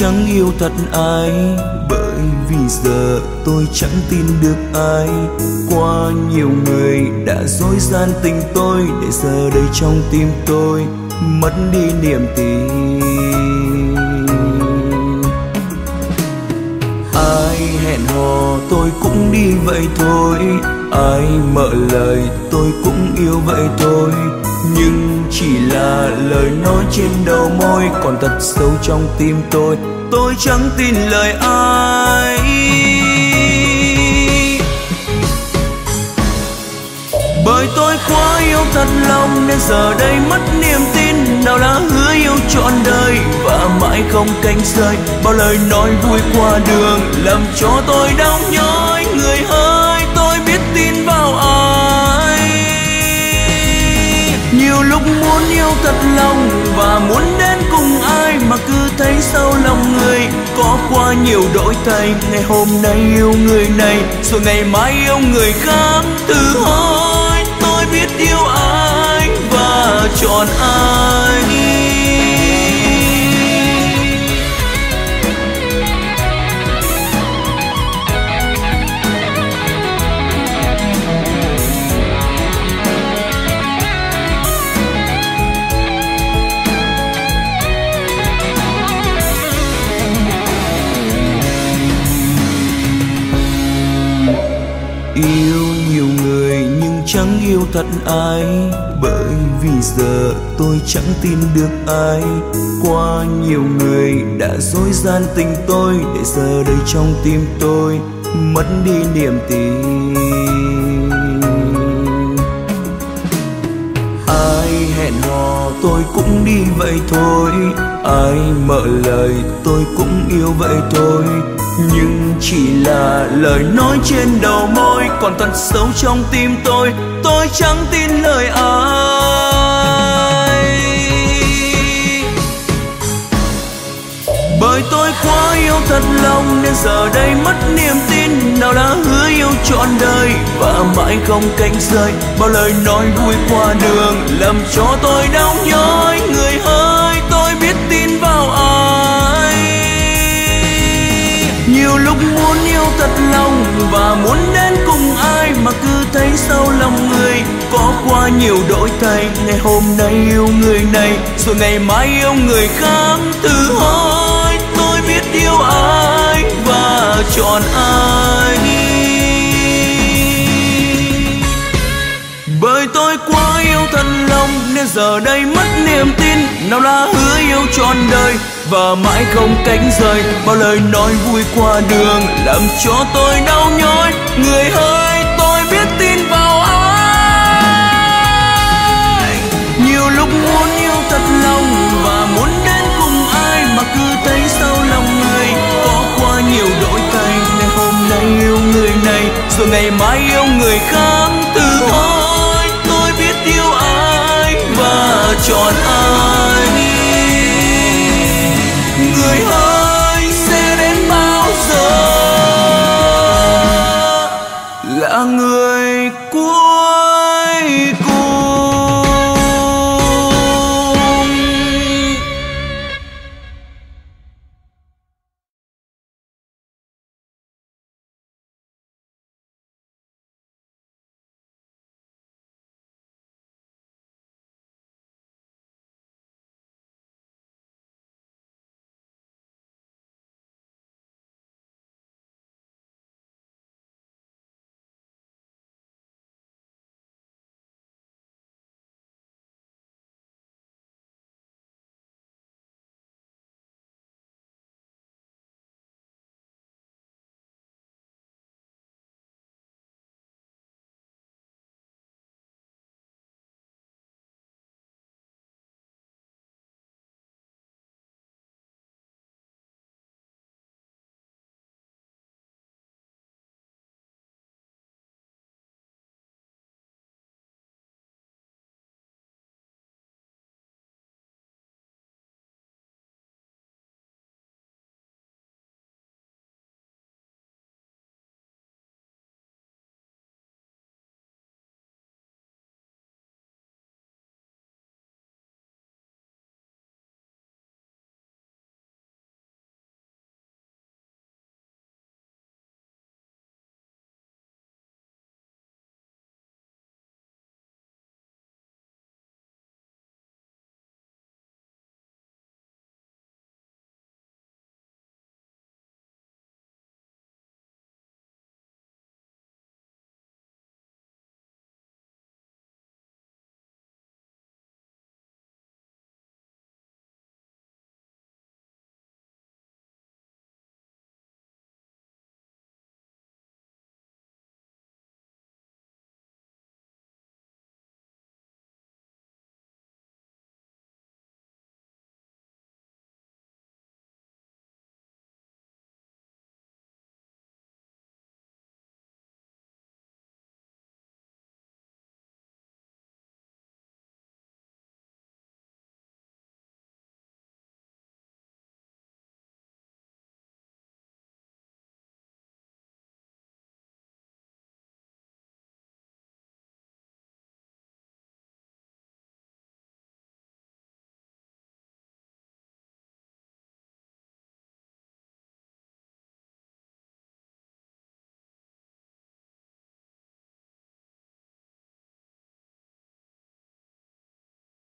chẳng yêu thật ai, bởi vì giờ tôi chẳng tin được ai. Qua nhiều người đã dối gian tình tôi, để giờ đây trong tim tôi mất đi niềm tin. Ai hẹn hò tôi cũng đi vậy thôi, ai mở lời tôi cũng yêu vậy thôi. Nhưng chỉ là lời nói trên đầu môi, còn thật sâu trong tim tôi chẳng tin lời ai. Bởi tôi quá yêu thật lòng nên giờ đây mất niềm tin. Nào là hứa yêu trọn đời và mãi không cánh rơi, bao lời nói vui qua đường làm cho tôi đau nhói. Người ơi, tôi biết tin vào ai. Nhiều lúc muốn yêu thật lòng và muốn đến cùng ai, mà cứ thấy sau lòng người có quá nhiều đổi thay. Ngày hôm nay yêu người này rồi ngày mai yêu người khác. Từ hỏi tôi biết yêu ai và chọn ai. Yêu nhiều người nhưng chẳng yêu thật ai, bởi vì giờ tôi chẳng tin được ai. Qua nhiều người đã dối gian tình tôi, để giờ đây trong tim tôi mất đi niềm tin. Ai hẹn hò tôi cũng đi vậy thôi, ai mở lời tôi cũng yêu vậy thôi. Nhưng chỉ là lời nói trên đầu môi, còn thật sâu trong tim tôi chẳng tin lời ai. Bởi tôi quá yêu thật lòng nên giờ đây mất niềm tin. Nào là hứa yêu trọn đời và mãi không cánh rơi, bao lời nói vui qua đường làm cho tôi đau nhói. Người ơi, tôi biết tin vào ai. Nhiều lúc muốn yêu thật lòng và muốn đến cùng ai, mà cứ thấy sau lòng người có quá nhiều đổi thay. Ngày hôm nay yêu người này rồi ngày mai yêu người khác. Từ hỏi tôi biết yêu ai và chọn ai. Bởi tôi quá yêu thật lòng nên giờ đây mất niềm tin. Nào là hứa yêu trọn đời và mãi không cánh rời, bao lời nói vui qua đường làm cho tôi đau nhói. Người ơi, tôi biết tin vào ai. Nhiều lúc muốn yêu thật lòng và muốn đến cùng ai, mà cứ thấy sau lòng người có quá nhiều đổi thay. Ngày hôm nay yêu người này rồi ngày mai yêu người khác. Từ hỏi tôi biết yêu ai và chọn ai. Người ơi, sẽ đến bao giờ là người cuối.